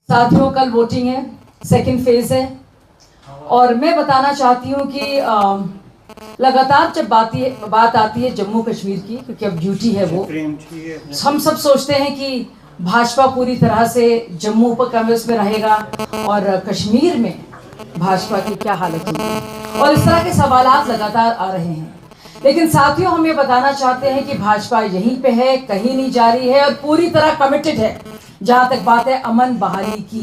साथियों, कल वोटिंग है, सेकंड फेज है और मैं बताना चाहती हूँ कि लगातार जब बात आती है जम्मू कश्मीर की, क्योंकि अब ड्यूटी है वो, हम सब सोचते हैं कि भाजपा पूरी तरह से जम्मू पर कब्जे में रहेगा और कश्मीर में भाजपा की क्या हालत होगी, और इस तरह के सवालात लगातार आ रहे हैं। लेकिन साथियों, हम ये बताना चाहते हैं कि भाजपा यहीं पे है, कहीं नहीं जा रही है और पूरी तरह कमिटेड है। जहां तक बात है अमन बहाली की,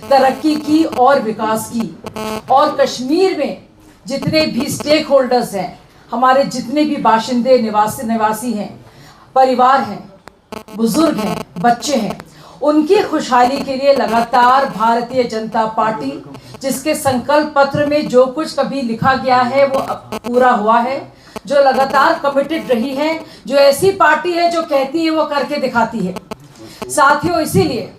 तरक्की की और विकास की, और कश्मीर में जितने भी स्टेक होल्डर्स हैं, हमारे जितने भी बाशिंदे निवासी हैं, परिवार हैं, बुजुर्ग हैं, बच्चे हैं, उनकी खुशहाली के लिए लगातार भारतीय जनता पार्टी, जिसके संकल्प पत्र में जो कुछ कभी लिखा गया है वो पूरा हुआ है, जो लगातार कमिटेड रही है, जो ऐसी पार्टी है जो कहती है वो करके दिखाती है। साथियों, इसीलिए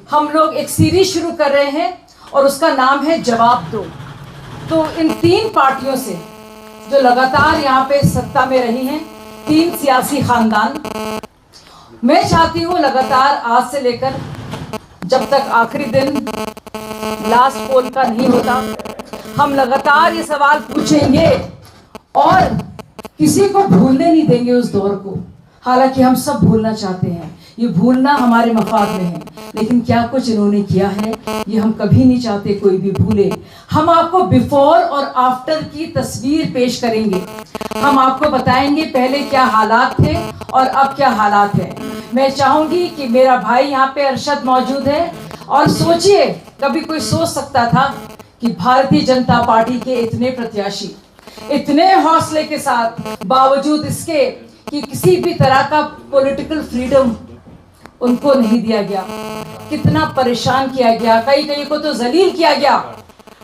हम लोग एक सीरीज शुरू कर रहे हैं और उसका नाम है जवाब दो। तो इन तीन पार्टियों से जो लगातार यहाँ पे सत्ता में रही हैं, तीन सियासी खानदान, मैं चाहती हूँ लगातार आज से लेकर जब तक आखिरी दिन लास्ट पोल का नहीं होता, हम लगातार ये सवाल पूछेंगे और किसी को भूलने नहीं देंगे उस दौर को। हालांकि हम सब भूलना चाहते हैं, ये भूलना हमारे मफाद में है, लेकिन क्या कुछ इन्होंने किया है ये हम कभी नहीं चाहते कोई भी भूले। हम आपको बिफोर और आफ्टर की तस्वीर पेश करेंगे। हम आपको बताएंगे पहले क्या हालात थे और अब क्या हालात है। मैं चाहूंगी कि मेरा भाई यहाँ पे अरशद मौजूद है, और सोचिए, कभी कोई सोच सकता था कि भारतीय जनता पार्टी के इतने प्रत्याशी इतने हौसले के साथ, बावजूद इसके कि किसी भी तरह का पॉलिटिकल फ्रीडम उनको नहीं दिया गया, कितना परेशान किया गया, कई को तो जलील किया गया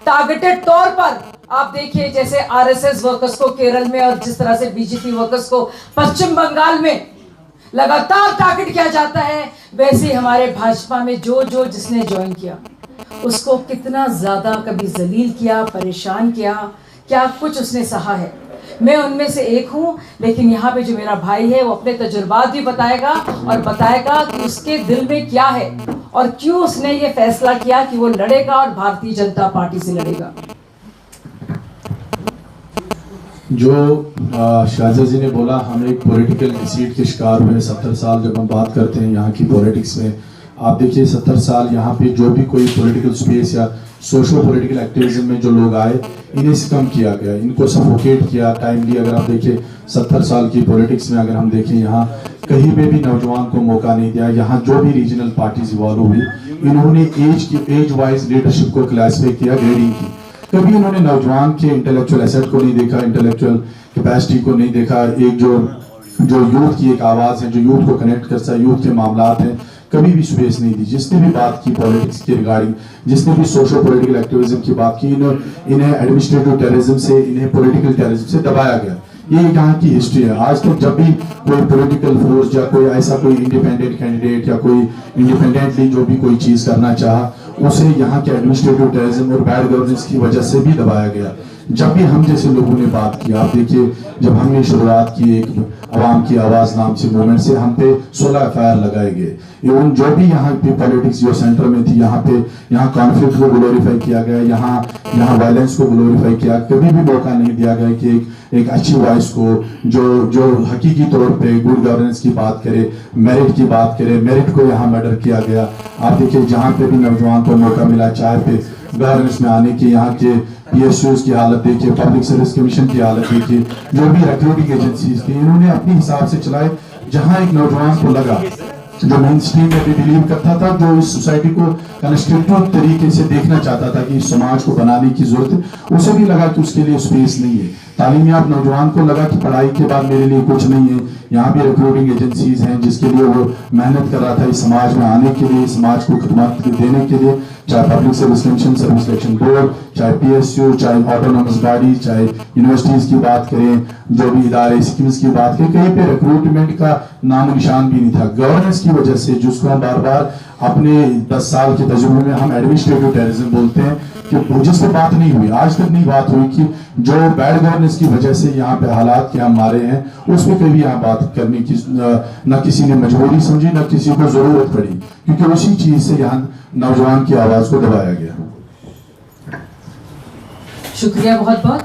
टारगेटेड तौर पर। आप देखिए जैसे आरएसएस वर्कर्स को केरल में और जिस तरह से बीजेपी वर्कर्स को पश्चिम बंगाल में लगातार टारगेट किया जाता है, वैसे ही हमारे भाजपा में जो जिसने ज्वाइन किया उसको कितना ज्यादा कभी जलील किया, परेशान किया, क्या कुछ उसने सहा है। मैं उनमें से एक हूं, लेकिन यहाँ पे जो मेरा भाई है वो अपने तजुर्बात भी बताएगा और बताएगा कि उसके दिल में क्या है और क्यों उसने ये फैसला किया कि वो लड़ेगा और भारतीय जनता पार्टी से लड़ेगा। जो शाहजा जी ने बोला, हम एक पॉलिटिकल डिसीट के शिकार हुए 70 साल। जब हम बात करते हैं यहाँ की पॉलिटिक्स में, आप देखिए 70 साल यहाँ पे जो भी कोई पॉलिटिकल स्पेस या सोशल पॉलिटिकल एक्टिविज्म में जो लोग आए, इन्हें कम किया गया, इनको सफोकेट किया टाइमली। अगर आप देखिए 70 साल की पॉलिटिक्स में अगर हम देखें, यहाँ कहीं पे भी नौजवान को मौका नहीं दिया। यहाँ जो भी रीजनल पार्टीज इवॉल्व हुई, इन्होंने एज वाइज लीडरशिप को क्लासिफाई किया, ग्रेडिंग की। कभी उन्होंने नौजवान के इंटेलेक्चुअल एसेट को नहीं देखा, इंटेलेक्चुअल कैपेसिटी को नहीं देखा। एक जो यूथ की एक आवाज़ है, जो यूथ को कनेक्ट करता है, यूथ के मामलात हैं, कभी भी स्पेस नहीं दी। जिसने भी बात की पॉलिटिक्स के रिगार्डिंग, जिसने भी सोशल पॉलिटिकल एक्टिविज्म की बात की, इन्हें एडमिनिस्ट्रेटिव टेररिज्म से, इन्हें पॉलिटिकल टेररिज्म से दबाया गया। ये यहाँ की हिस्ट्री है। आज तक जब भी कोई पॉलिटिकल फोर्स या कोई ऐसा कोई इंडिपेंडेंट कैंडिडेट या कोई इंडिपेंडेंटली जो भी कोई चीज करना चाहा, उसे यहाँ के एडमिनिस्ट्रेटिव टेररिज्म और बैड गवर्नेंस की वजह से भी दबाया गया। जब भी हम जैसे लोगों ने बात की, आप देखिए जब हमने शुरुआत की एक अवाम की आवाज नाम से मूवमेंट से, हम पे 16 एफआईआर लगाए गए। इवन जो भी यहाँ पे पॉलिटिक्स जो सेंटर में थी, यहाँ कॉन्फ्लिक्ट को ग्लोरीफाई किया गया, यहाँ वायलेंस को ग्लोरीफाई किया। कभी भी मौका नहीं दिया गया कि एक अच्छी वॉइस को जो हकीकी तौर पे गुड गवर्नेंस की बात करे, मेरिट की बात करे, मेरिट को यहाँ मर्डर किया गया। आप देखिए जहाँ पे भी नौजवान को मौका मिला, चाहे पे गवर्नेंस में आने की, यहाँ के PSUs की हालत देखिए, पब्लिक सर्विस कमीशन की हालत देखिए, जो भी रिक्रूटिंग एजेंसीज थी, इन्होंने अपने हिसाब से चलाए। जहाँ एक नौजवान को लगा, जो मेन स्ट्रीम में भी बिलीव करता था, जो इस सोसाइटी को कंस्ट्रक्टिव तरीके से देखना चाहता था कि इस समाज को बनाने की जरूरत है, उसे भी लगा कि उसके लिए स्पेस नहीं है। तालीम याफ्ता नौजवान को लगा कि पढ़ाई के बाद मेरे लिए कुछ नहीं है। यहाँ भी रिक्रूटिंग एजेंसीज हैं जिसके लिए वो मेहनत कर रहा था इस समाज में आने के लिए, समाज को खिदमत देने के लिए, चाहे public service commission, service selection board, चाहे PSU, चाहे ऑटोनोमस बॉडी, चाहे यूनिवर्सिटीज की बात करें, जो भी इदारे स्कीम्स की बात करें, कहीं पे रिक्रूटमेंट का नाम निशान भी नहीं था। गवर्नेंस की वजह से, जिसको हम बार बार अपने 10 साल के तजुर्बे में हम एडमिनिस्ट्रेटिव टेररिज्म बोलते हैं कि जिस पर बात नहीं हुई, आज तक नहीं बात हुई कि जो बैड गवर्नेंस की वजह से यहाँ पे हालात के हम मारे हैं, उसमें कभी यहाँ बात करने की न किसी ने मजबूरी समझी, न किसी को जरूरत पड़ी, क्योंकि उसी चीज से यहाँ नौजवान की आवाज को दबाया गया। शुक्रिया बहुत बहुत।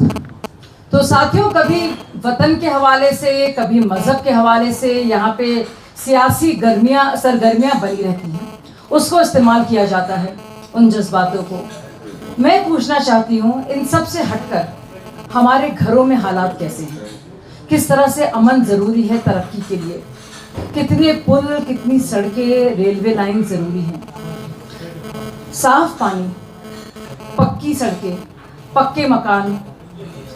तो साथियों, कभी वतन के हवाले से, कभी मजहब के हवाले से यहाँ पे सियासी सरगर्मियाँ बनी रहती हैं, उसको इस्तेमाल किया जाता है, उन जज्बातों को। मैं पूछना चाहती हूँ, इन सब से हटकर हमारे घरों में हालात कैसे हैं? किस तरह से अमन ज़रूरी है तरक्की के लिए? कितने पुल, कितनी सड़कें, रेलवे लाइन ज़रूरी हैं? साफ पानी, पक्की सड़कें, पक्के मकान,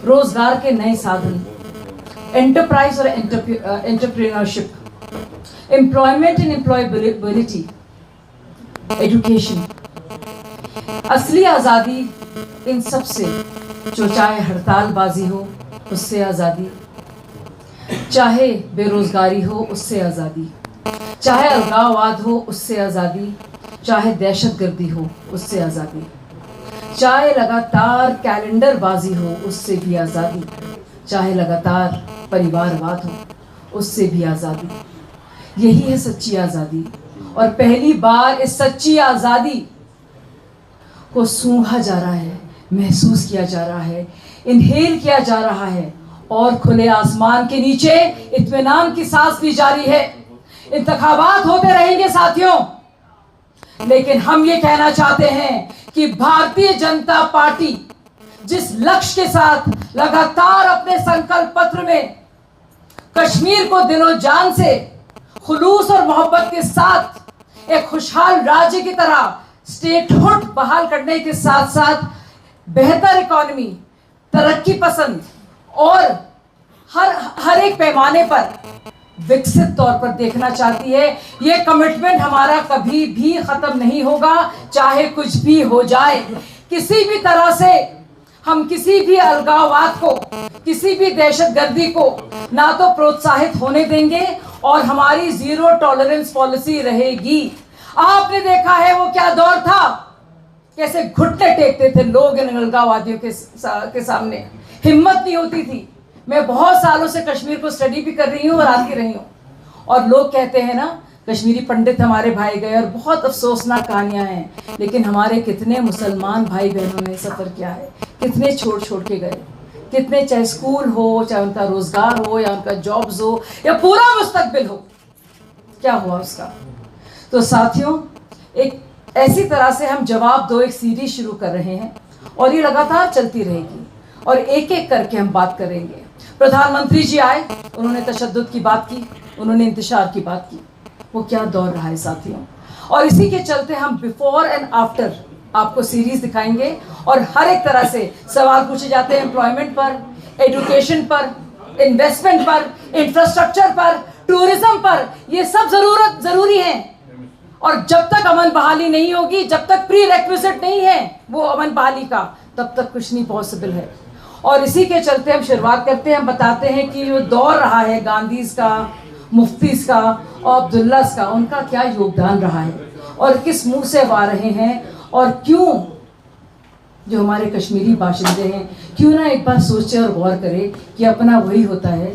रोजगार के नए साधन, एंटरप्राइज और entrepreneurship, employment and employability, education, असली आज़ादी इन सब से, जो चाहे हड़तालबाजी हो उससे आज़ादी, चाहे बेरोजगारी हो उससे आज़ादी, चाहे अलगाववाद हो उससे आज़ादी, चाहे दहशतगर्दी हो उससे आज़ादी, चाहे लगातार कैलेंडरबाजी हो उससे भी आज़ादी, चाहे लगातार परिवारवाद हो उससे भी आज़ादी। यही है सच्ची आज़ादी। और पहली बार इस सच्ची आज़ादी को सूंघा जा रहा है, महसूस किया जा रहा है, इनहेल किया जा रहा है, और खुले आसमान के नीचे इत्मीनान की सांस ली जा रही है। इंतखाबात होते रहेंगे साथियों, लेकिन हम ये कहना चाहते हैं कि भारतीय जनता पार्टी जिस लक्ष्य के साथ लगातार अपने संकल्प पत्र में कश्मीर को दिलो जान से, खुलूस और मोहब्बत के साथ एक खुशहाल राज्य की तरह स्टेटहुड बहाल करने के साथ साथ बेहतर इकोनॉमी, तरक्की पसंद और हर एक पैमाने पर विकसित तौर पर देखना चाहती है, ये कमिटमेंट हमारा कभी भी खत्म नहीं होगा, चाहे कुछ भी हो जाए। किसी भी तरह से हम किसी भी अलगाववाद को, किसी भी दहशतगर्दी को ना तो प्रोत्साहित होने देंगे, और हमारी जीरो टॉलरेंस पॉलिसी रहेगी। आपने देखा है वो क्या दौर था, कैसे घुटने टेकते थे लोग इन अलगाववादियों के सामने, हिम्मत नहीं होती थी। मैं बहुत सालों से कश्मीर को स्टडी भी कर रही हूँ और आती रही हूँ, और लोग कहते हैं ना, कश्मीरी पंडित हमारे भाई गए, और बहुत अफसोसनाक कहानियां हैं, लेकिन हमारे कितने मुसलमान भाई बहनों ने सफ़र किया है, कितने छोड़ छोड़ के गए, कितने, चाहे स्कूल हो, चाहे उनका रोजगार हो, या उनका जॉब्स हो, या पूरा मुस्तकबिल हो, क्या हुआ उसका। तो साथियों, एक ऐसी तरह से हम जवाब दो एक सीरीज शुरू कर रहे हैं, और ये लगातार चलती रहेगी, और एक एक करके हम बात करेंगे। प्रधानमंत्री जी आए, उन्होंने तशद्दुद की बात की, उन्होंने इंतशार की बात की, वो क्या दौर रहा है साथियों। और इसी के चलते हम बिफोर एंड आफ्टर आपको सीरीज दिखाएंगे, और हर एक तरह से सवाल पूछे जाते हैं एम्प्लॉयमेंट पर, एजुकेशन पर, इन्वेस्टमेंट पर, इंफ्रास्ट्रक्चर पर, टूरिज्म पर। ये सब जरूरी है, और जब तक अमन बहाली नहीं होगी, जब तक प्री रेक्विजिट नहीं है वो अमन बहाली का, तब तक कुछ नहीं पॉसिबल है। और इसी के चलते हम शुरुआत करते हैं, हम बताते हैं कि जो दौर रहा है गांधीज़ का, मुफ्तीज़ का और अब्दुल्लास का, उनका क्या योगदान रहा है, और किस मुंह से आ रहे हैं, और क्यों जो हमारे कश्मीरी बाशिंदे हैं, क्यों ना एक बार सोचे और गौर करें कि अपना वही होता है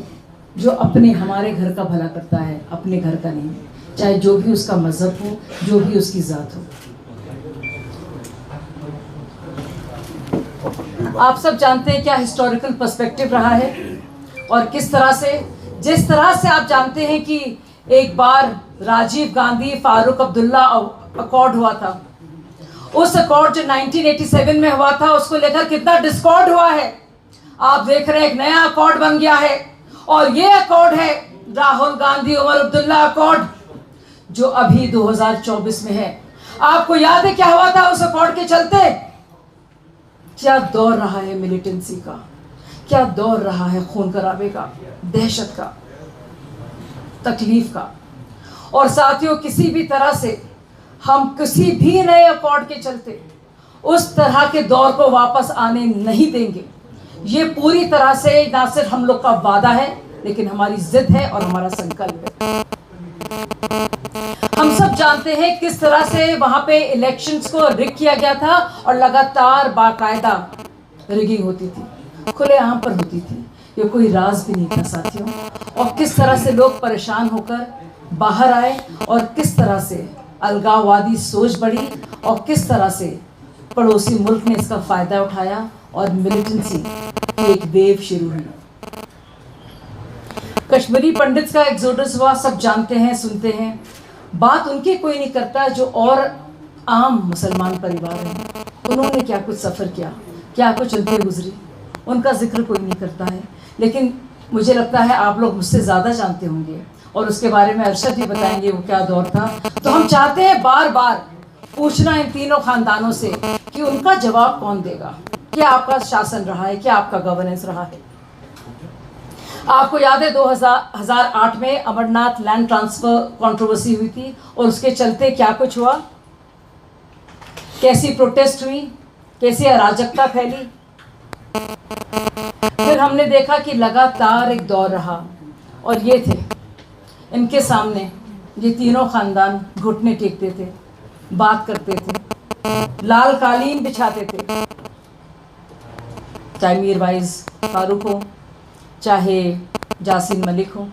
जो अपने हमारे घर का भला करता है, अपने घर का नहीं, चाहे जो भी उसका मजहब हो, जो भी उसकी ज़ात हो। आप सब जानते हैं क्या हिस्टोरिकल पर्सपेक्टिव रहा है, और किस तरह से, जिस तरह से आप जानते हैं कि एक बार राजीव गांधी फारूक अब्दुल्ला अकॉर्ड हुआ था, उस अकॉर्ड जो 1987 में हुआ था, उसको लेकर कितना डिस्कॉर्ड हुआ है। आप देख रहे हैं एक नया अकॉर्ड बन गया है, और ये अकॉर्ड है राहुल गांधी उमर अब्दुल्ला अकॉर्ड, जो अभी 2024 में है। आपको याद है क्या हुआ था उस अकॉर्ड के चलते? क्या दौर रहा है मिलिटेंसी का, क्या दौर रहा है खून खराबे का, दहशत का, तकलीफ का। और साथियों, किसी भी तरह से हम किसी भी नए अकॉर्ड के चलते उस तरह के दौर को वापस आने नहीं देंगे। ये पूरी तरह से ना सिर्फ हम लोग का वादा है, लेकिन हमारी जिद है और हमारा संकल्प है। हम सब जानते हैं किस तरह से वहां पे इलेक्शंस को रिग किया गया था और लगातार बाकायदा रिगिंग होती थी, खुलेआम पर होती थी, ये कोई राज भी नहीं था साथियों। और किस तरह से लोग परेशान होकर बाहर आए और किस तरह से अलगाववादी सोच बढ़ी और किस तरह से पड़ोसी मुल्क ने इसका फायदा उठाया और मिलिटेंसी की एक वेव शुरू हुई। कश्मीरी पंडित का एक्सोडस हुआ, सब जानते हैं, सुनते हैं। बात उनकी कोई नहीं करता जो और आम मुसलमान परिवार हैं। उन्होंने क्या कुछ सफ़र किया, क्या कुछ उन पर गुजरी, उनका जिक्र कोई नहीं करता है। लेकिन मुझे लगता है आप लोग मुझसे ज़्यादा जानते होंगे और उसके बारे में अरशद भी बताएंगे वो क्या दौर था। तो हम चाहते हैं बार बार पूछना इन तीनों खानदानों से कि उनका जवाब कौन देगा। क्या आपका शासन रहा है, क्या आपका गवर्नेंस रहा है। आपको याद है 2008 में अमरनाथ लैंड ट्रांसफर कंट्रोवर्सी हुई थी और उसके चलते क्या कुछ हुआ, कैसी प्रोटेस्ट हुई, कैसी अराजकता फैली। फिर हमने देखा कि लगातार एक दौर रहा और ये थे इनके सामने ये तीनों खानदान घुटने टेकते थे, बात करते थे, लाल कालीन बिछाते थे, चाहे मीरवाइज फारूक हो, चाहे जासिम मलिक हो।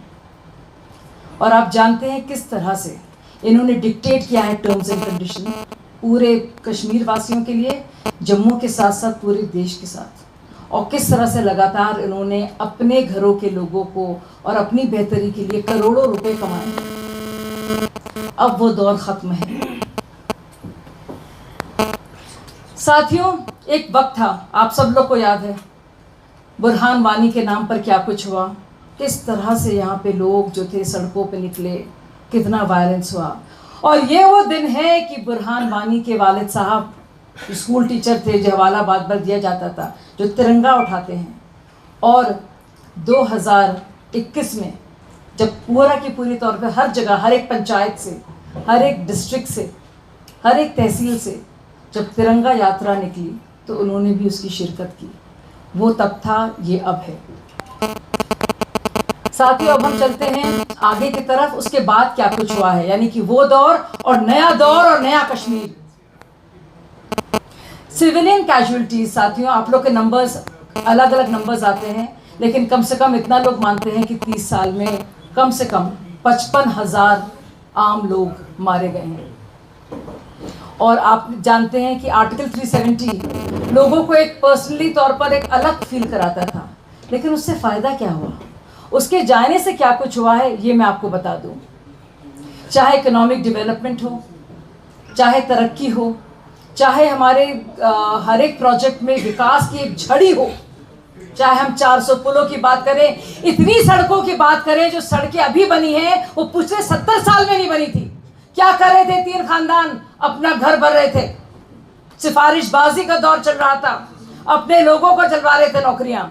और आप जानते हैं किस तरह से इन्होंने डिक्टेट किया है टर्म्स एंड कंडीशन पूरे कश्मीर वासियों के लिए, जम्मू के साथ साथ पूरे देश के साथ। और किस तरह से लगातार इन्होंने अपने घरों के लोगों को और अपनी बेहतरी के लिए करोड़ों रुपए कमाए। अब वो दौर ख़त्म है साथियों। एक वक्त था, आप सब लोग को याद है, बुरहान वानी के नाम पर क्या कुछ हुआ, किस तरह से यहाँ पे लोग जो थे सड़कों पे निकले, कितना वायलेंस हुआ। और ये वो दिन है कि बुरहान वानी के वालिद साहब स्कूल टीचर थे जो हवाला बात पर दिया जाता था, जो तिरंगा उठाते हैं। और 2021 में जब पूरा की पूरी तौर पर हर जगह, हर एक पंचायत से, हर एक डिस्ट्रिक्ट से, हर एक तहसील से जब तिरंगा यात्रा निकली तो उन्होंने भी उसकी शिरकत की। वो तब था, ये अब है साथियों। अब हम चलते हैं आगे की तरफ, उसके बाद क्या कुछ हुआ है, यानी कि वो दौर और नया दौर और नया कश्मीर। सिविलियन कैजुअलिटीज साथियों, आप लोग के नंबर्स अलग अलग नंबर्स आते हैं, लेकिन कम से कम इतना लोग मानते हैं कि 30 साल में कम से कम 55,000 आम लोग मारे गए हैं। और आप जानते हैं कि आर्टिकल 370 लोगों को एक पर्सनली तौर पर एक अलग फील कराता था, लेकिन उससे फ़ायदा क्या हुआ, उसके जाने से क्या कुछ हुआ है, ये मैं आपको बता दूं। चाहे इकोनॉमिक डेवलपमेंट हो, चाहे तरक्की हो, चाहे हमारे हर एक प्रोजेक्ट में विकास की एक झड़ी हो, चाहे हम 400 पुलों की बात करें, इतनी सड़कों की बात करें, जो सड़कें अभी बनी हैं वो पिछले 70 साल में नहीं बनी थी। क्या कर रहे थे तीन खानदान, अपना घर भर रहे थे, सिफारिशबाजी का दौर चल रहा था, अपने लोगों को चलवा रहे थे नौकरियां।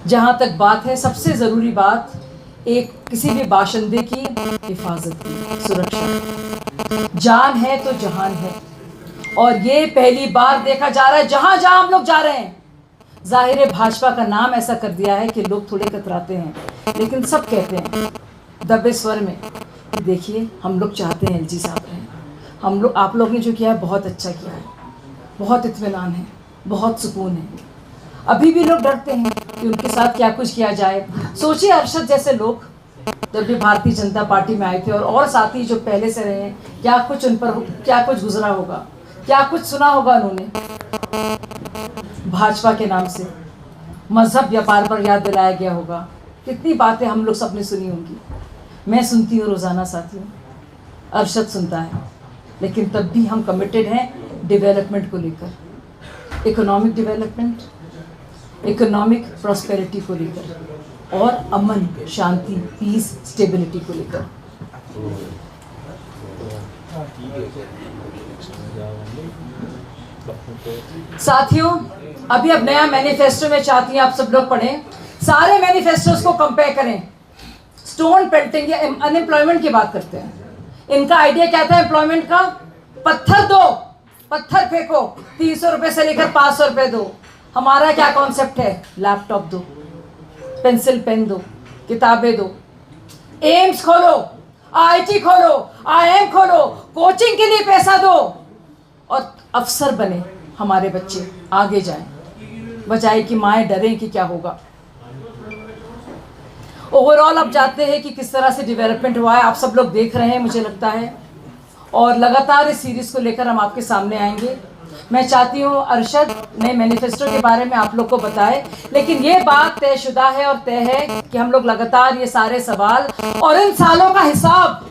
जहां तक बात है, सबसे जरूरी बात एक किसी भी बाशिंदे की हिफाजत की, सुरक्षा। जान है तो जहान है, और ये पहली बार देखा जा रहा है जहां जहां हम लोग जा रहे हैं। जाहिर है भाजपा का नाम ऐसा कर दिया है कि लोग थोड़े कतराते हैं, लेकिन सब कहते हैं दबे स्वर में, देखिए हम लोग चाहते हैं एलजी साहब रहें, हम लोग, आप लोग ने जो किया है बहुत अच्छा किया है, बहुत इत्मीनान है, बहुत सुकून है। अभी भी लोग डरते हैं कि उनके साथ क्या कुछ किया जाए। सोचिए अरशद जैसे लोग जब भी भारतीय जनता पार्टी में आए थे, और साथी जो पहले से रहे हैं, क्या कुछ उन पर क्या कुछ गुजरा होगा, क्या कुछ सुना होगा उन्होंने। भाजपा के नाम से मजहब व्यापार पर याद दिलाया गया होगा, कितनी बातें हम लोग सबने सुनी होंगी। मैं सुनती हूँ रोज़ाना साथियों, अरशद सुनता है, लेकिन तब भी हम कमिटेड हैं डेवलपमेंट को लेकर, इकोनॉमिक डेवलपमेंट, इकोनॉमिक प्रॉस्पेरिटी को लेकर, और अमन, शांति, पीस, स्टेबिलिटी को लेकर। साथियों अभी अब नया मैनिफेस्टो में चाहती हैं आप सब लोग पढ़ें, सारे मैनिफेस्टोस को कंपेयर करें। स्टोन पेल्टिंग या अनएम्प्लॉयमेंट की बात करते हैं। इनका आइडिया क्या था एम्प्लॉयमेंट का, पत्थर दो, पत्थर फेंको, 300 रुपये से लेकर 500 रुपये दो। हमारा क्या कॉन्सेप्ट है, लैपटॉप दो, पेंसिल पेन दो, किताबें दो, एम्स खोलो, IIT खोलो, IIM खोलो, कोचिंग के लिए पैसा दो और अफसर बने हमारे बच्चे, आगे जाएं, बजाय कि माएँ डरें कि क्या होगा। ओवरऑल अब जानते हैं कि किस तरह से डेवलपमेंट हुआ है, आप सब लोग देख रहे हैं मुझे लगता है, और लगातार इस सीरीज़ को लेकर हम आपके सामने आएंगे। मैं चाहती हूँ अरशद नए मैनिफेस्टो के बारे में आप लोग को बताए, लेकिन ये बात तयशुदा है और तय है कि हम लोग लगातार ये सारे सवाल और इन सालों का हिसाब,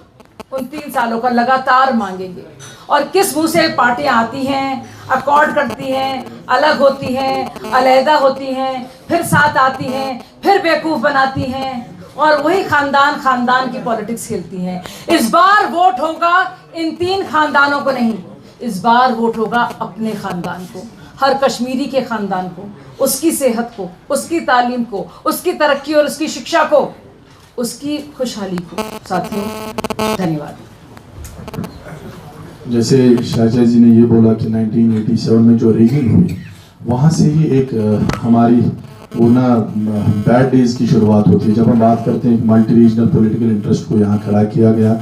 उन 3 सालों का लगातार मांगेंगे। और किस मुँह से पार्टियाँ आती हैं, अकॉर्ड करती हैं, अलग होती हैं, अलहदा होती हैं, फिर साथ आती हैं, फिर बेवकूफ़ बनाती हैं और वही खानदान की पॉलिटिक्स खेलती हैं। इस बार वोट होगा इन 3 खानदानों को नहीं, इस बार वोट होगा अपने खानदान को, हर कश्मीरी के खानदान को, उसकी सेहत को, उसकी तालीम को, उसकी तरक्की और उसकी शिक्षा को, उसकी खुशहाली को। साथियों धन्यवाद। जैसे शाहजहा जी ने ये बोला कि 1987 में जो रिगिंग हुई, वहाँ से ही एक हमारी वो ना बैड डेज की शुरुआत होती है। जब हम बात करते हैं मल्टी रीजनल पॉलिटिकल इंटरेस्ट को यहाँ खड़ा किया गया,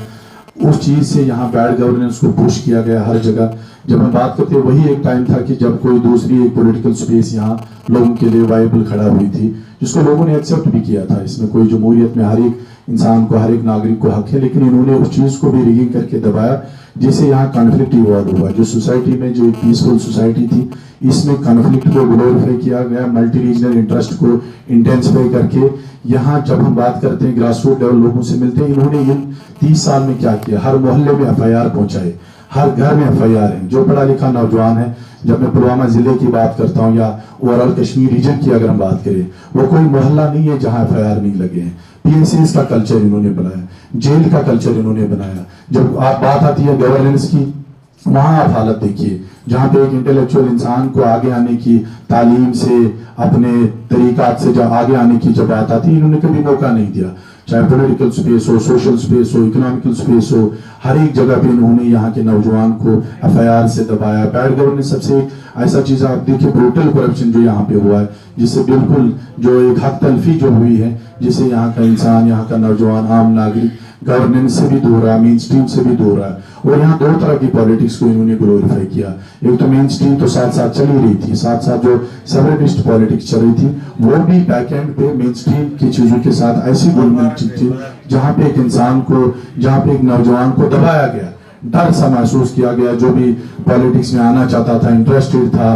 उस चीज़ से यहाँ बैड गवर्नेंस को पुश किया गया हर जगह। जब हम बात करते हैं वही एक टाइम था कि जब कोई दूसरी एक पॉलिटिकल स्पेस यहाँ लोगों के लिए वाइबल खड़ा हुई थी, जिसको लोगों ने एक्सेप्ट भी किया था। इसमें कोई जमहूरियत में हर एक इंसान को, हर एक नागरिक को हक है, लेकिन इन्होंने उस चीज़ को भी रिगिंग करके दबाया, जिससे यहाँ कॉन्फ्लिक्ट इवॉल्व हुआ। जो सोसाइटी में जो पीसफुल सोसाइटी थी, इसमें कॉन्फ्लिक्ट को ग्लोरीफाई किया गया, मल्टी रीजनल इंटरेस्ट को इंटेंसिफाई करके। यहाँ जब हम बात करते हैं ग्रास रूट लेवल लोगों से मिलते हैं, इन्होंने इन 30 साल में क्या किया, हर मोहल्ले में FIR पहुंचाए, हर घर में FIR है। जो पढ़ा लिखा नौजवान है, जब मैं पुलवामा जिले की बात करता हूँ या ओवरऑल कश्मीर रीजन की अगर हम बात करें, वो कोई मोहल्ला नहीं है जहाँ FIR नहीं लगे हैं। PSAs का कल्चर इन्होंने बनाया, जेल का कल्चर इन्होंने बनाया। जब आप बात आती है गवर्नेंस की, वहाँ आप हालत देखिए, जहाँ पे एक इंटेलेक्चुअल इंसान को आगे आने की, तालीम से, अपने तरीकात से जब आगे आने की जब बात आती है, इन्होंने कभी मौका नहीं दिया। चाहे पॉलिटिकल स्पेस हो, सोशल स्पेस हो, इकोनॉमिकल स्पेस हो, हर एक जगह पे इन्होंने यहाँ के नौजवान को FIR से दबाया। बैड गवर्नेंस सबसे ऐसा चीज़ आप देखिए, ब्रूटल करप्शन जो यहाँ पे हुआ है, जिससे बिल्कुल जो एक हक तलफी जो हुई है, जिससे यहाँ का इंसान, यहाँ का नौजवान, आम नागरिक गवर्नेंस से भी दूर रहा, मेन स्ट्रीम से भी दूर रहा। और यहाँ 2 तरह की पॉलिटिक्स को इन्होंने ग्लोरीफाई किया। एक तो मेन स्ट्रीम तो साथ साथ चल ही रही थी, साथ साथ जो सेपरेटिस्ट पॉलिटिक्स चल रही थी, वो भी बैक एंड पे मेन स्ट्रीम की चीजों के साथ ऐसी गवर्नमेंट थी जहाँ पे एक इंसान को, जहाँ पे एक नौजवान को दबाया गया, डर सा महसूस किया गया। जो भी पॉलिटिक्स में आना चाहता था, इंटरेस्टेड था,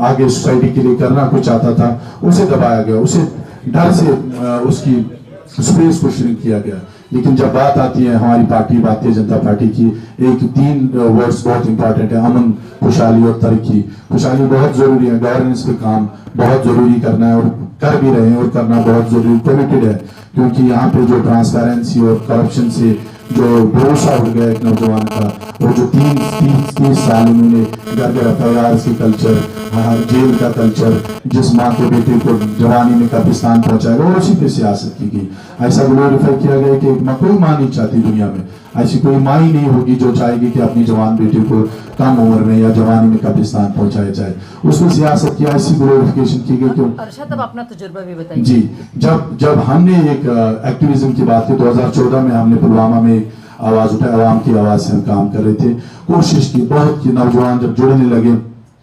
आगे सोसाइटी के लिए करना कुछ चाहता था, उसे दबाया गया, उसे डर से उसकी स्पेस को श्रिंक किया गया। लेकिन जब बात आती है हमारी पार्टी भारतीय जनता पार्टी की, एक 3 वर्ड्स बहुत इंपॉर्टेंट है, अमन, खुशहाली और तरक्की। खुशहाली बहुत जरूरी है, गवर्नेंस पे काम बहुत जरूरी करना है और कर भी रहे हैं, और करना बहुत जरूरी, कमिटेड है। क्योंकि यहाँ पे जो ट्रांसपेरेंसी और करप्शन से जो भरोसा उठ गया एक नौजवान का, और जो 30 साल इन्होंने घर घर FIR के कल्चर, जेल का कल्चर, जिस माँ के बेटे को जवानी में कब्रिस्तान पहुंचाएगा, और उसी पे सियासत की गई। ऐसा ग्लोरीफाई किया गया कि कोई माँ नहीं चाहती दुनिया में, ऐसी कोई माँ ही नहीं होगी जो चाहेगी कि अपनी जवान बेटे को कम उम्र में या जवानी में कब्रिस्तान पहुंचाया जाए। उसमें सियासत की ऐसी ग्लोरिफिकेशन की गई। तो अरशद अब अपना तजुर्बा भी बताइए। जी, जब हमने एक एक्टिविज्म की बात की, 2014 में हमने पुलवामा में आवाज उठाई, आवाम की आवाज से हम काम कर रहे थे, कोशिश की बहुत की। नौजवान जब जुड़ने लगे,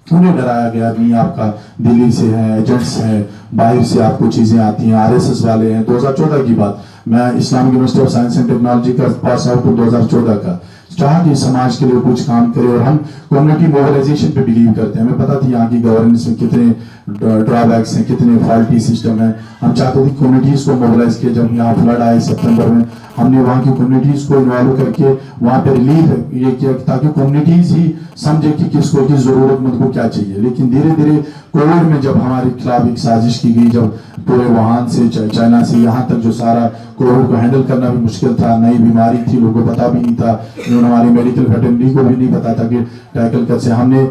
उन्हें डराया गया, नहीं आपका दिल्ली से है, एजेंट्स हैं, बाहर से आपको चीजें आती हैं, RSS वाले हैं। 2014 की बात, मैं Islamic university of science and technology का पास आउट हूँ 2014 का। चाह कि समाज के लिए कुछ काम करे, और हम कम्युनिटी मोबिलाइजेशन पे बिलीव करते हैं। हमें पता थी यहाँ की गवर्नेंस में कितने ड्रॉबैक्स हैं, कितने फॉल्टी सिस्टम है। हम चाहते थे कम्युनिटीज को मोबिलाइज किया। जब यहाँ फ्लड आए सितंबर में, हमने वहाँ की कम्युनिटीज को इन्वॉल्व करके वहाँ पे रिलीफ ये किया, ताकि कम्युनिटीज ही समझे कि किसको, किस जरूरतमंद को क्या चाहिए। लेकिन धीरे धीरे कोविड में जब हमारे खिलाफ एक साजिश की गई, जब पूरे वुहान से, चाइना से यहाँ तक जो सारा कोविड को हैंडल करना भी मुश्किल था, नई बीमारी थी, लोगों को पता भी नहीं था, हमारी मेडिकल फैटर्निटी को भी नहीं पता था कि टैकल कैसे। हमने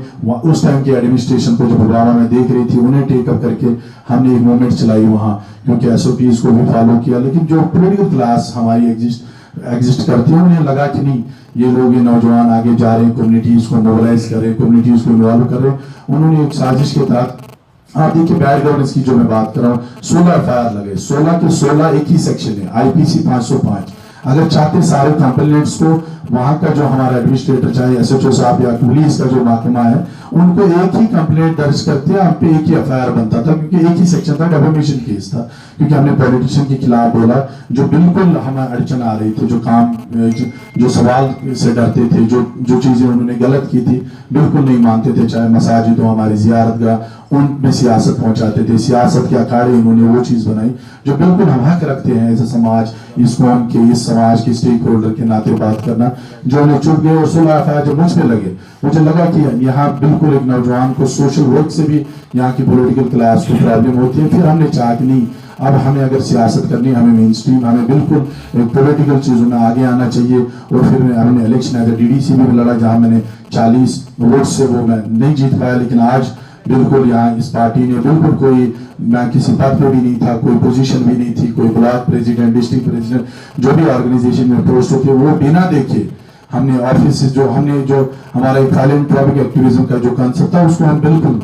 उस टाइम की एडमिनिस्ट्रेशन को जो पुलवामा में देख रही थी, उन्हें टेकअप करके हमने एक मूवमेंट चलाई वहाँ, क्योंकि SOPs को भी फॉलो किया। लेकिन जो पॉलिटिकल क्लास हमारी एग्जिस्ट करती है, उन्हें लगा कि नहीं, ये लोग, ये नौजवान आगे जा रहे हैं, कम्युनिटीज को मोबिलाइज कर रहे हैं, कम्युनिटीज को इन्वॉल्व कर रहे हैं। उन्होंने एक साजिश के तहत, आप देखिए बैड गवर्नेंस की जो मैं बात कर रहा हूँ, 16 FIR लगे, 16 के 16 एक ही सेक्शन है, IPC 505। अगर चाहते सारे कंप्लेंट्स को वहाँ का जो हमारा एडमिनिस्ट्रेटर चाहे SHO साहब या पुलिस का जो महकमा है उनको एक ही कंप्लेंट दर्ज करते हम पे एक ही FIR बनता था, क्योंकि एक ही सेक्शन था, डेफेमेशन केस था, क्योंकि हमने पॉलिटिशियन के खिलाफ बोला जो बिल्कुल हमें अड़चन आ रही थी, जो काम जो सवाल से डरते थे, जो चीजें उन्होंने गलत की थी बिल्कुल नहीं मानते थे, चाहे मसाजिद हो, हमारी जियारतगाह, उनमें सियासत पहुंचाते थे, सियासत के अखाड़े उन्होंने वो चीज बनाई जो बिल्कुल हम हक रखते हैं एज समाज, इस कौम के, इस समाज के स्टेक होल्डर के नाते बात करना, जो उन्हें चुप गए और 16 FIR जब मुझ पे लगे, मुझे लगा कि यहाँ बिल्कुल एक नौजवान को सोशल वर्क से भी यहाँ की पॉलिटिकल क्लास को प्रॉब्लम होती है। फिर हमने चाहा कि नहीं, अब हमें अगर सियासत करनी है, हमें मेन स्ट्रीम, हमें बिल्कुल पॉलिटिकल चीज़ों में आगे आना चाहिए। और फिर हमने इलेक्शन एज DDC में भी लड़ा, जहाँ मैंने 40 वोट से वो मैं नहीं जीत पाया, लेकिन आज बिल्कुल यहाँ इस पार्टी ने बिल्कुल कोई, मैं किसी पद पे भी नहीं था, कोई पोजीशन भी नहीं थी, कोई ब्लॉक प्रेसिडेंट, डिस्ट्रिक्ट प्रेसिडेंट, जो भी ऑर्गेनाइजेशन में पोस्ट होती है वो बिना देखे हमने ऑफिस से जो हमारा एक फिलैंथ्रोपिक एक्टिविज्म का जो कंसेप्ट था उसको हम बिल्कुल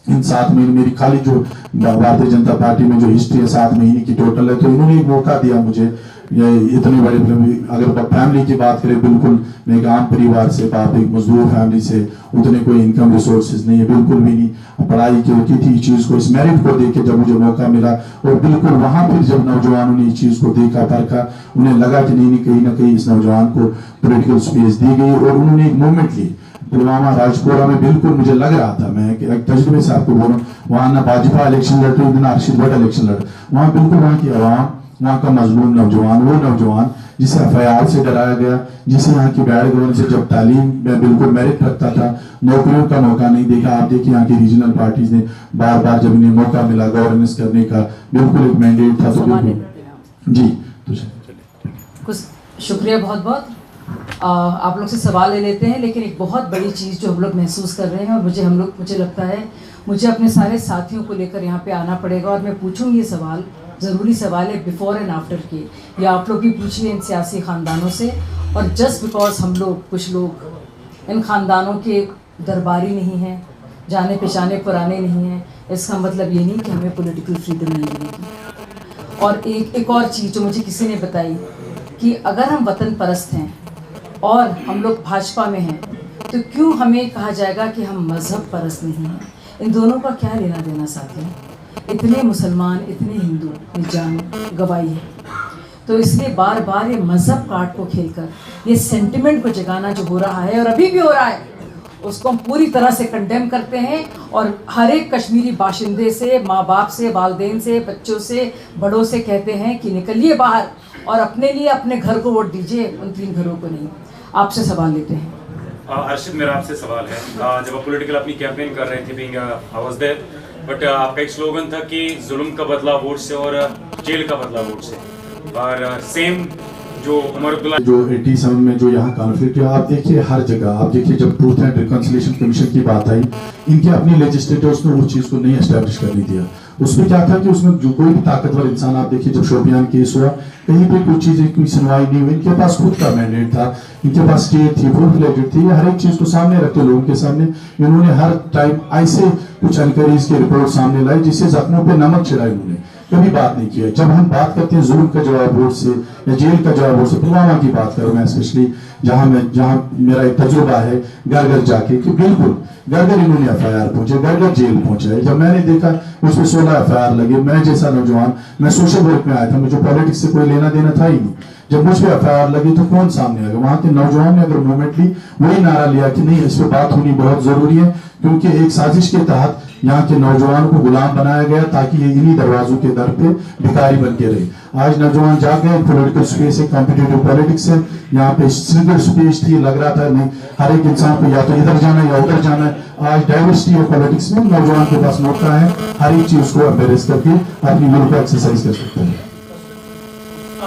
इन 7 महीने, मेरी खाली जो भारतीय जनता पार्टी में जो हिस्ट्री है 7 महीने की टोटल है, तो इन्होंने एक मौका दिया मुझे, ये इतने बड़े अगर फैमिली की बात करें, बिल्कुल मैं एक आम परिवार से, बाप एक मजदूर फैमिली से, उतने कोई इनकम रिसोर्सेज नहीं है, बिल्कुल भी नहीं, पढ़ाई की थी चीज़ को, इस मेरिट को देख के जब मुझे मौका मिला, और बिल्कुल वहाँ फिर जब नौजवानों ने इस चीज़ को देखा, परखा, उन्हें लगा कि नहीं कहीं ना कहीं इस नौजवान को पॉलिटिकल स्पेस दी गई, और उन्होंने एक मूवमेंट ली पुलवामा राजपुरा में। बिल्कुल मुझे लग रहा था, मैं एक तजुर्बे से आपको बोलूँ, वहाँ ना भाजपा इलेक्शन लड़ रही, ना अर्शद भट्ट इलेक्शन लड़, वहाँ बिल्कुल वहाँ की आवाम, वहाँ का मजलूम नौजवान, वो नौजवान जिसे FIR से डराया गया, जिसे यहाँ की बैड गवर्नेंस से जब तालीम में बिल्कुल मेरिट रखता था, नौकरियों का मौका नहीं देखा। आप देखिए यहाँ की रीजनल पार्टीज ने बार बार जब इन्हें मौका मिला गवर्नेंस करने का, बिल्कुल एक मैंडेट था, तो बिल्कुल जी। कुछ शुक्रिया बहुत बहुत। आप लोग से सवाल ले लेते हैं, लेकिन एक बहुत बड़ी चीज़ जो हम लोग महसूस कर रहे हैं, और मुझे लगता है मुझे अपने सारे साथियों को लेकर यहाँ पे आना पड़ेगा, और मैं पूछूंगी ये सवाल, ज़रूरी सवाल है बिफोर एंड आफ्टर के, या आप लोग भी पूछिए इन सियासी ख़ानदानों से। और जस्ट बिकॉज हम लोग, कुछ लोग इन ख़ानदानों के दरबारी नहीं हैं, जाने पहचाने पुराने नहीं हैं, इसका मतलब ये नहीं कि हमें पॉलिटिकल फ्रीडम नहीं मिलेगी। और एक और चीज़ जो मुझे किसी ने बताई कि अगर हम वतन परस्त हैं और हम लोग भाजपा में हैं, तो क्यों हमें कहा जाएगा कि हम मज़हब परस्त नहीं हैं? इन दोनों का क्या लेना देना साथियों? इतने मुसलमान, इतने हिंदू ने जान गंवाई है, तो इसलिए बार बार ये मज़हब कार्ड को खेलकर ये सेंटिमेंट को जगाना जो हो रहा है और अभी भी हो रहा है, उसको हम पूरी तरह से कंडेम करते हैं। और हर एक कश्मीरी बाशिंदे से, माँ बाप से, वालदेन से, बच्चों से, बड़ों से कहते हैं कि निकलिए बाहर और अपने लिए अपने घर को वोट दीजिए, उन 3 घरों को नहीं। आपसे सवाल लेते हैं। अर्शद, मेरा आपसे सवाल है, जब आप पॉलिटिकल अपनी कैंपेन कर रहे थे, being I was there, but आपका एक स्लोगन था कि जुल्म का बदला वोट से और जेल का बदला वोट से, और सेम जो उमर अब्दुल्ला जो 87 में जो यहाँ कॉन्फ्लिक्ट है, आप देखिए हर जगह, आप देखिए जब ट्रूथ एंड रिकंसिलिएशन कमीशन की बात आई, इनके अपने लेजिस्लेटर्स ने उस चीज़ को नहीं एस्टैब्लिश करने दिया। उसमें क्या था कि उसमें जो कोई भी ताकतवर इंसान, आप देखिए जब शोपियान केस हुआ, कहीं पे कुछ चीज़ें कोई सुनवाई नहीं हुई, इनके पास खुद का मैंडेट था, इनके पास स्टेट थी, फुल फ्लेजेड थी, हर एक चीज़ को सामने रखते लोगों के सामने इन्होंने हर टाइम ऐसे कुछ इनक्वायरीज की रिपोर्ट सामने लाई जिससे जख्मों पे नमक छिड़ाई, उन्होंने कभी बात नहीं किया। जब हम बात करते हैं जुल्म का जवाब वोट से या जेल का जवाब वोट से, पुलवामा की बात करूँ मैं स्पेशली, जहाँ मेरा एक तजुर्बा है घर घर जाके, कि बिल्कुल घर घर इन्होंने FIR पहुंचे, घर घर जेल पहुंचाए। जब मैंने देखा उसमें 16 FIR लगे, मैं जैसा नौजवान, मैं सोशल वर्क में आया था, मुझे पॉलिटिक्स से कोई लेना देना था ही नहीं, जब मुझ पर FIR लगी तो कौन सामने आ गया? वहाँ के नौजवान ने अगर मूवमेंट ली, वही नारा लिया कि नहीं, इस पर बात होनी बहुत जरूरी है, क्योंकि एक साजिश के तहत यहाँ के नौजवान को गुलाम बनाया गया ताकि ये इन्हीं दरवाजों के दर पे भिखारी बन के रहे। आज नौजवान जाग गए, पॉलिटिकल स्पेस है, कॉम्पिटिटिव पॉलिटिक्स है, यहाँ पे सिंगल स्पेस थी, लग रहा था नहीं हर एक इंसान को या तो इधर जाना है या उधर जाना है। आज डाइवर्सिटी ऑफ पॉलिटिक्स में नौजवान के पास मौका है, हर एक चीज को एम्बेरेस करके अपनी विल को एक्सरसाइज कर सकते हैं।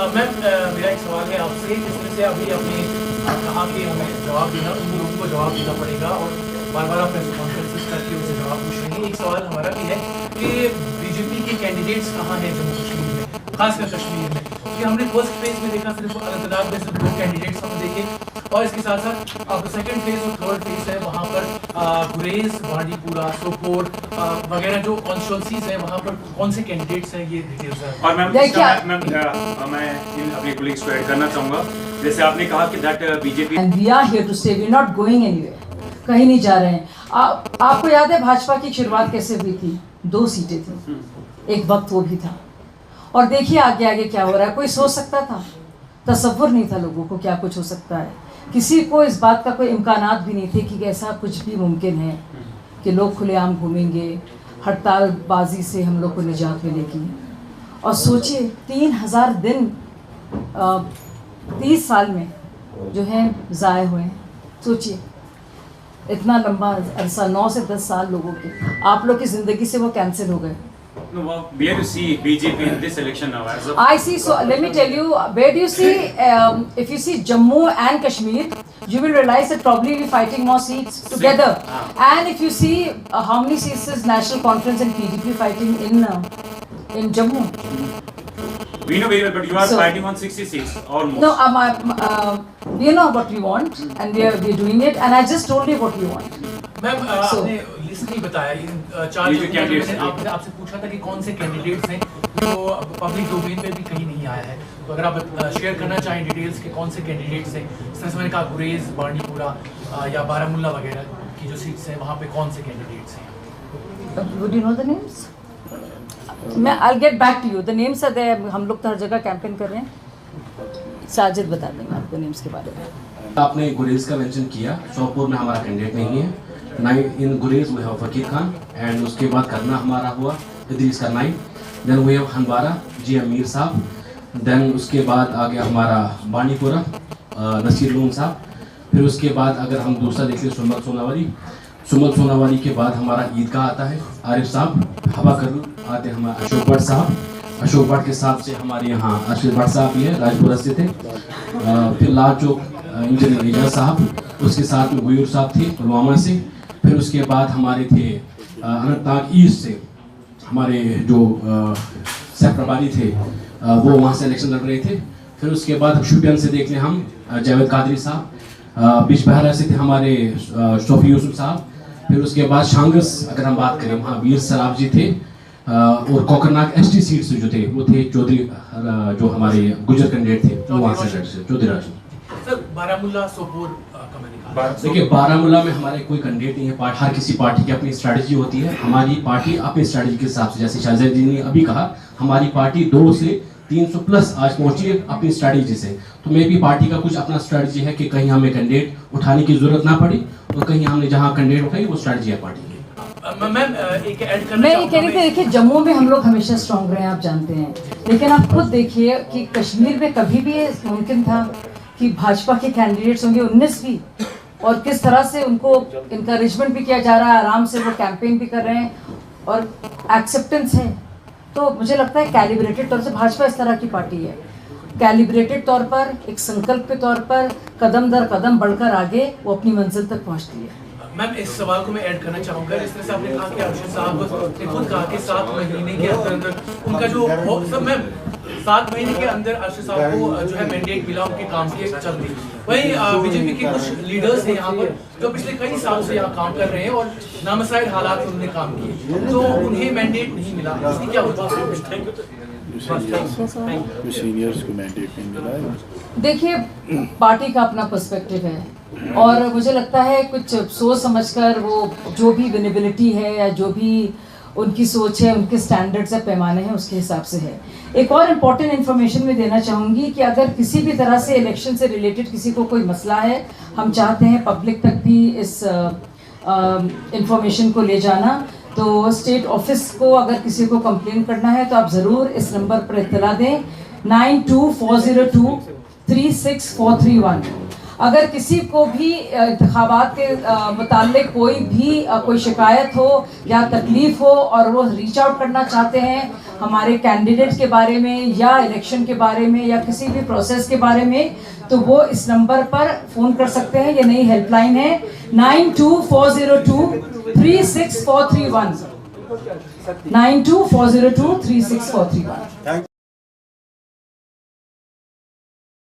मैम, मेरा एक सवाल है आपसे, जिसमें से अभी आपने कहा कि हमें जवाब देना, उन लोगों को जवाब देना पड़ेगा, और बार बार आप प्रेस कॉन्फ्रेंसेस करके उनसे जवाब पूछ रहे हैं। एक सवाल हमारा भी है कि बीजेपी के कैंडिडेट्स कहाँ हैं जम्मू कश्मीर में, खासकर कश्मीर में? क्योंकि हमने फर्स्ट फेज में देखा सिर्फ अनंतनाग में सिर्फ 2 कैंडिडेट्स हम देखे, और इसके साथ साथ आपका सेकंड फेज और थर्ड फेज है, वहाँ पर गुरेज, बांडीपुरा, सोपोर वगैरह जो कॉन्स्टिट्यूंसीज हैं वहाँ पर कौन से कैंडिडेट्स हैं, ये डिटेल्स हैं। और मैम देखिए, मैं इन अपने कोलीग्स को ऐड करना चाहूँगा, जैसे आपने कहा कि that BJP and we are here to stay, we are not going anywhere, कहीं नहीं जा रहे हैं। आपको याद है भाजपा की शुरुआत कैसे हुई थी? 2 सीटें थी, एक वक्त वो भी था। और देखिए आगे आगे क्या हो रहा है। कोई सोच सकता था? तसव्वुर नहीं था लोगों को क्या कुछ हो सकता है। किसी को इस बात का कोई इम्कानात भी नहीं थे कि ऐसा कुछ भी मुमकिन है कि लोग खुलेआम घूमेंगे, हड़तालबाजी से हम लोग को निजात मिलेगी। और सोचिए 3000 दिन 30 साल में जो है ज़ाय हुए हैं। सोचिए इतना लंबा अरसा, 9 से 10 साल लोगों के, आप लोग की ज़िंदगी से वो कैंसिल हो गए। No, where do you see BJP in this election now? As of I see, so let me tell you, where do you see, if you see Jammu and Kashmir, you will realize that probably we'll be fighting more seats together. And if you see how many seats is National Conference and PDP fighting in Jammu. we know very well, but you are So- fighting on 60 seats or more. No, we know what we want and we're doing it, and I just told you what we want. Ma'am आपने list नहीं बताया इन 4 ये जो candidates मैंने हैं। आपसे पूछा था कि कौन से कैंडिडेट्स हैं जो पब्लिक डोमेन में भी कहीं नहीं आया है, तो अगर आप शेयर करना चाहें डिटेल्स के कौन से कैंडिडेट्स हैं। इस तरह से मैंने कहा गुरेज, बांडीपुरा या बारामुल्ला वगैरह की जो सीट्स हैं वहाँ पे कौन से कैंडिडेट्स हैं। Would you know the names? I'll get back to you. The names are there. हम लोग तो हर जगह कैंपेन कर रहे हैं। साजिद बता देंगे आपको नेम्स के बारे में। आपने गुरेज का मेंशन किया, शोपुर में हमारा कैंडिडेट नहीं है। इन गुरेज वी हैव फकीर खान, एंड उसके बाद करना हमारा हुआ इदरीस का 9, देन वी हैव हनबारा जी अमीर साहब, देन उसके बाद आ गया हमारा बांडीपुरा नसीर लून साहब, फिर उसके बाद अगर हम दूसरा देख लें सुमल सोनावाली के बाद हमारा ईदगाह आता है आरिफ साहब, हवा कर आते हैं हमारे अशोक भट्ट साहब, अशोक भट्ट के साथ से हमारे यहाँ अर्शद भट्ट साहब भी है, राजपुरा से थे, फिर लाल चौक इंजीनियर एजाज साहब, उसके साथ में गुयूर साहब थे पुलवामा से, फिर उसके बाद हमारे थे अनंतनाग ईस्ट से हमारे जो सह प्रभारी थे वो वहाँ से इलेक्शन लड़ रहे थे, फिर उसके बाद शुपियन से देख लें हम जावेद कादरी साहब, बिजबहरा से थे हमारे शोफी यूसुफ साहब, फिर उसके बाद शांगस अगर हम बात करें वहाँ वीर सराफ जी थे, और कोकरनाग एसटी सीट से जो थे वो थे चौधरी जो हमारे गुजर कैंडिडेट थे वो वहाँ से चौधरी राजन। सर बारामुल्ला, सोपोर का मैंने कहा। देखिए बारामूला में हमारे कोई कैंडिडेट नहीं है। हर किसी पार्टी की अपनी स्ट्रेटजी होती है। हमारी पार्टी अपनी स्ट्रेटजी के हिसाब से, जैसे शाहजाद जी ने अभी कहा, हमारी पार्टी 2 से 300 प्लस आज पहुंची है अपनी स्ट्रेटजी से। तो मे भी पार्टी का कुछ अपना स्ट्रेटजी है कि कहीं हमें कैंडिडेट उठाने की जरूरत ना पड़ी, और कहीं हमने जहाँ कैंडिडेट उठाई वो स्ट्रेटजी है पार्टी की। मैम एक ऐड करना मैं ये कह रही थी, देखिए जम्मू में हम लोग हमेशा स्ट्रांग रहे हैं, आप जानते हैं, लेकिन आप खुद देखिए कि कश्मीर में कभी भी ये मुमकिन था कि भाजपा के कैंडिडेट्स होंगे 19 भी, और किस तरह से उनको इनकरेजमेंट भी किया जा रहा है, आराम से वो कैंपेन भी कर रहे हैं और एक्सेप्टेंस है। तो मुझे लगता है कैलिब्रेटेड तौर से भाजपा इस तरह की पार्टी है, कैलिब्रेटेड तौर पर, एक संकल्प के तौर पर कदम दर कदम बढ़कर आगे वो अपनी मंजिल तक पहुंचती है। मैम इस सवाल को मैं ऐड करना चाहूँगा। जिस तरह से आपने कहा कि अर्शद साहब ने खुद कहा कि 7 महीने के अंदर उनका जो सब मैम 7 महीने के अंदर अर्शद साहब को जो है मैंडेट मिला, उनके काम की एक चल रही। वहीं बीजेपी के कुछ लीडर्स हैं यहाँ पर जो पिछले कई साल से यहाँ काम कर रहे हैं और नामसाइल हालात में उन्होंने काम किए, तो उन्हें मैंडेट नहीं मिला, इसकी क्या वजह है? सीनियर्स को मैंडेट नहीं मिला है। देखिए पार्टी का अपना पर्सपेक्टिव है, और मुझे लगता है कुछ सोच समझकर वो जो भी विनेबिलिटी है या जो भी उनकी सोच है, उनके स्टैंडर्ड्स या पैमाने हैं, उसके हिसाब से है। एक और इम्पॉर्टेंट इन्फॉर्मेशन मैं देना चाहूँगी कि अगर किसी भी तरह से इलेक्शन से रिलेटेड किसी को कोई मसला है, हम चाहते हैं पब्लिक तक भी इस इंफॉर्मेशन को ले जाना, तो स्टेट ऑफिस को अगर किसी को कंप्लेन करना है तो आप ज़रूर इस नंबर पर इत्तला दें 9240236431। अगर किसी को भी इंतखाबात के मुताल्लिक कोई शिकायत हो या तकलीफ़ हो और वो रीच आउट करना चाहते हैं हमारे कैंडिडेट के बारे में या इलेक्शन के बारे में या किसी भी प्रोसेस के बारे में, तो वो इस नंबर पर फ़ोन कर सकते हैं। ये नई हेल्पलाइन है 9240236431 9240236431।